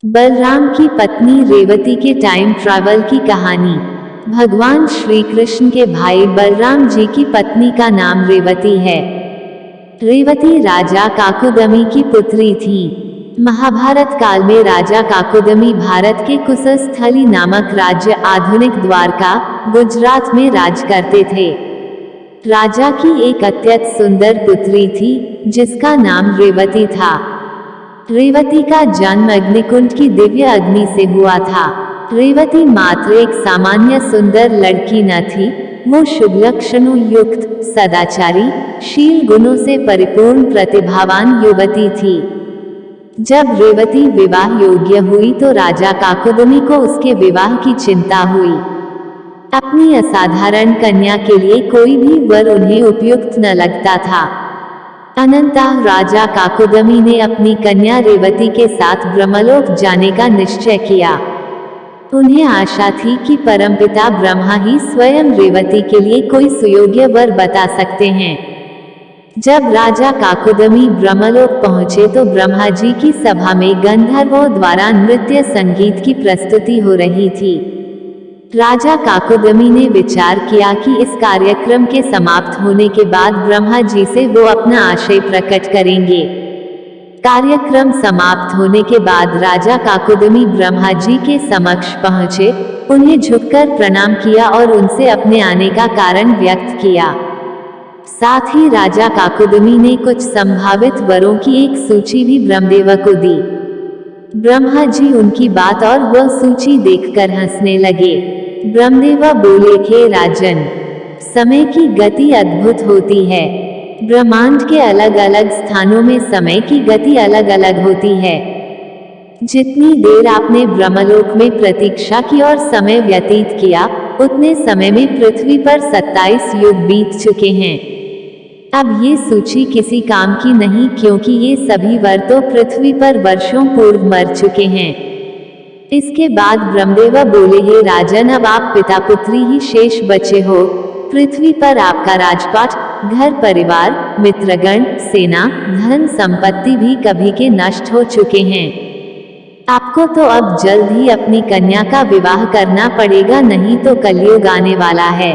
बलराम की पत्नी रेवती के टाइम ट्रैवल की कहानी। भगवान श्री कृष्ण के भाई बलराम जी की पत्नी का नाम रेवती है। रेवती राजा काकुदमी की पुत्री थी। महाभारत काल में राजा काकुदमी भारत के कुशस्थली नामक राज्य आधुनिक द्वारका, गुजरात में राज करते थे। राजा की एक अत्यंत सुंदर पुत्री थी, जिसका नाम रेवती था। रेवती का जन्म अग्निकुंड की दिव्य अग्नि से हुआ था। रेवती मात्र एक सामान्य सुंदर लड़की न थी, वो शुभ लक्षणों युक्त, सदाचारी, शील गुणों से परिपूर्ण प्रतिभावान युवती थी। जब रेवती विवाह योग्य हुई तो राजा काकुदमी को उसके विवाह की चिंता हुई। अपनी असाधारण कन्या के लिए कोई भी वर उन्हें उपयुक्त न लगता था। अनंतः राजा काकुदमी ने अपनी कन्या रेवती के साथ ब्रह्मलोक जाने का निश्चय किया। उन्हें आशा थी कि परमपिता ब्रह्मा ही स्वयं रेवती के लिए कोई सुयोग्य वर बता सकते हैं। जब राजा काकुदमी ब्रह्मलोक पहुंचे तो ब्रह्मा जी की सभा में गंधर्वों द्वारा नृत्य संगीत की प्रस्तुति हो रही थी। राजा काकुदमी ने विचार किया कि इस कार्यक्रम के समाप्त होने के बाद ब्रह्मा जी से वो अपना आशय प्रकट करेंगे। कार्यक्रम समाप्त होने के बाद राजा काकुदमी ब्रह्मा जी के समक्ष पहुंचे, उन्हें झुककर प्रणाम किया और उनसे अपने आने का कारण व्यक्त किया। साथ ही राजा काकुदमी ने कुछ संभावित वरों की एक सूची भी ब्रह्मदेव को दी। ब्रह्मा जी उनकी बात और वह सूची देखकर हंसने लगे। ब्रह्मदेव बोले, हे राजन, समय की गति अद्भुत होती है। ब्रह्मांड के अलग अलग स्थानों में समय की गति अलग अलग होती है। जितनी देर आपने ब्रह्मलोक में प्रतीक्षा की और समय व्यतीत किया, उतने समय में पृथ्वी पर 27 युग बीत चुके हैं। अब ये सूची किसी काम की नहीं, क्योंकि ये सभी वर तो पृथ्वी पर वर्षों पूर्व मर चुके हैं। इसके बाद ब्रह्मदेव बोले, हे राजन, अब आप पिता पुत्री ही शेष बचे हो। पृथ्वी पर आपका राजपाट, घर परिवार, मित्रगण, सेना, धन संपत्ति भी कभी के नष्ट हो चुके हैं। आपको तो अब जल्द ही अपनी कन्या का विवाह करना पड़ेगा, नहीं तो कलयुग आने वाला है।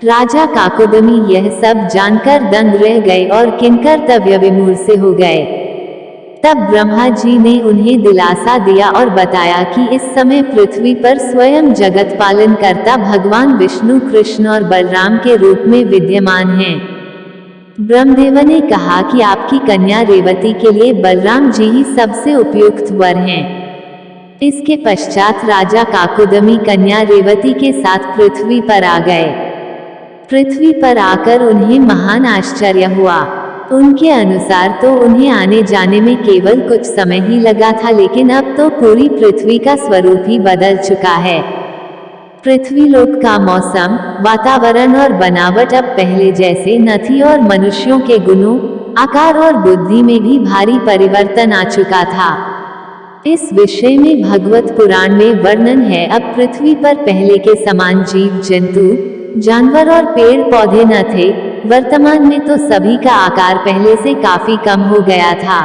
राजा काकुदमी यह सब जानकर दंग रह गए और किंकर्तव्य विमूढ़ से हो गए। तब ब्रह्मा जी ने उन्हें दिलासा दिया और बताया कि इस समय पृथ्वी पर स्वयं जगत पालन करता भगवान विष्णु कृष्ण और बलराम के रूप में विद्यमान हैं। ब्रह्मदेव ने कहा कि आपकी कन्या रेवती के लिए बलराम जी ही सबसे उपयुक्त वर हैं। इसके पश्चात राजा काकुदमी कन्या रेवती के साथ पृथ्वी पर आ गए। पृथ्वी पर आकर उन्हें महान आश्चर्य हुआ। उनके अनुसार तो उन्हें आने जाने में केवल कुछ समय ही लगा था, लेकिन अब तो पूरी पृथ्वी का स्वरूप ही बदल चुका है। पृथ्वीलोक का मौसम, वातावरण और बनावट अब पहले जैसे न थी और मनुष्यों के गुणों, आकार और बुद्धि में भी भारी परिवर्तन आ चुका था। इस विषय में भगवत पुराण में वर्णन है। अब पृथ्वी पर पहले के समान जीव जंतु, जानवर और पेड़ पौधे न थे। वर्तमान में तो सभी का आकार पहले से काफी कम हो गया था।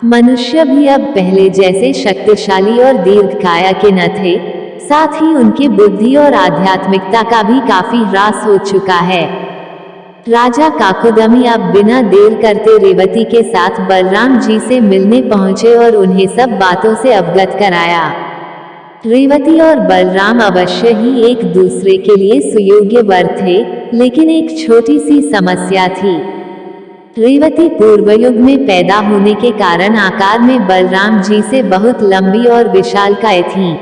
मनुष्य भी अब पहले जैसे शक्तिशाली और दीर्घकाय के न थे। साथ ही उनकी बुद्धि और आध्यात्मिकता का भी काफी ह्रास हो चुका है। राजा काकुदमी अब बिना देर करते रेवती के साथ बलराम जी से मिलने पहुंचे और उन्हें सब बातों से अवगत कराया। रेवती और बलराम अवश्य ही एक दूसरे के लिए सुयोग्य वर थे, लेकिन एक छोटी सी समस्या थी। रेवती पूर्वयुग में पैदा होने के कारण आकार में बलराम जी से बहुत लंबी और विशालकाय थीं।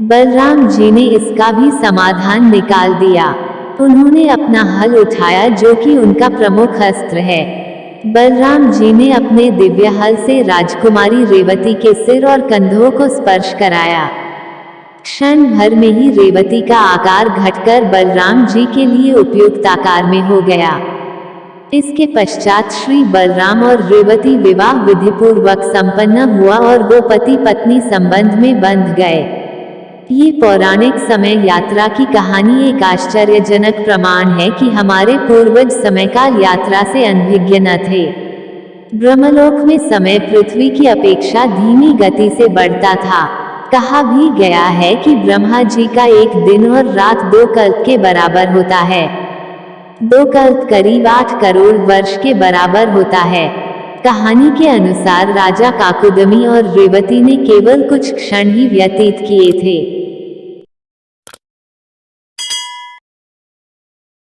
बलराम जी ने इसका भी समाधान निकाल दिया। उन्होंने अपना हल उठाया, जो कि उनका प्रमुख अस्त्र है। बलराम जी ने अपने दिव्य हल से राजकुमारी रेवती के सिर और कंधों को स्पर्श कराया। क्षण भर में ही रेवती का आकार घटकर बलराम जी के लिए उपयुक्त आकार में हो गया। इसके पश्चात श्री बलराम और रेवती विवाह विधिपूर्वक संपन्न हुआ और वो पति पत्नी संबंध में बंध गए। ये पौराणिक समय यात्रा की कहानी एक आश्चर्यजनक प्रमाण है कि हमारे पूर्वज समयकाल यात्रा से अनभिज्ञ न थे। ब्रह्मलोक में समय पृथ्वी की अपेक्षा धीमी गति से बढ़ता था। कहा भी गया है कि ब्रह्मा जी का एक दिन और रात 2 कल्प के बराबर होता है। 2 कल्प करीब 8 करोड़ वर्ष के बराबर होता है। कहानी के अनुसार राजा काकुदमी और रेवती ने केवल कुछ क्षण ही व्यतीत किए थे।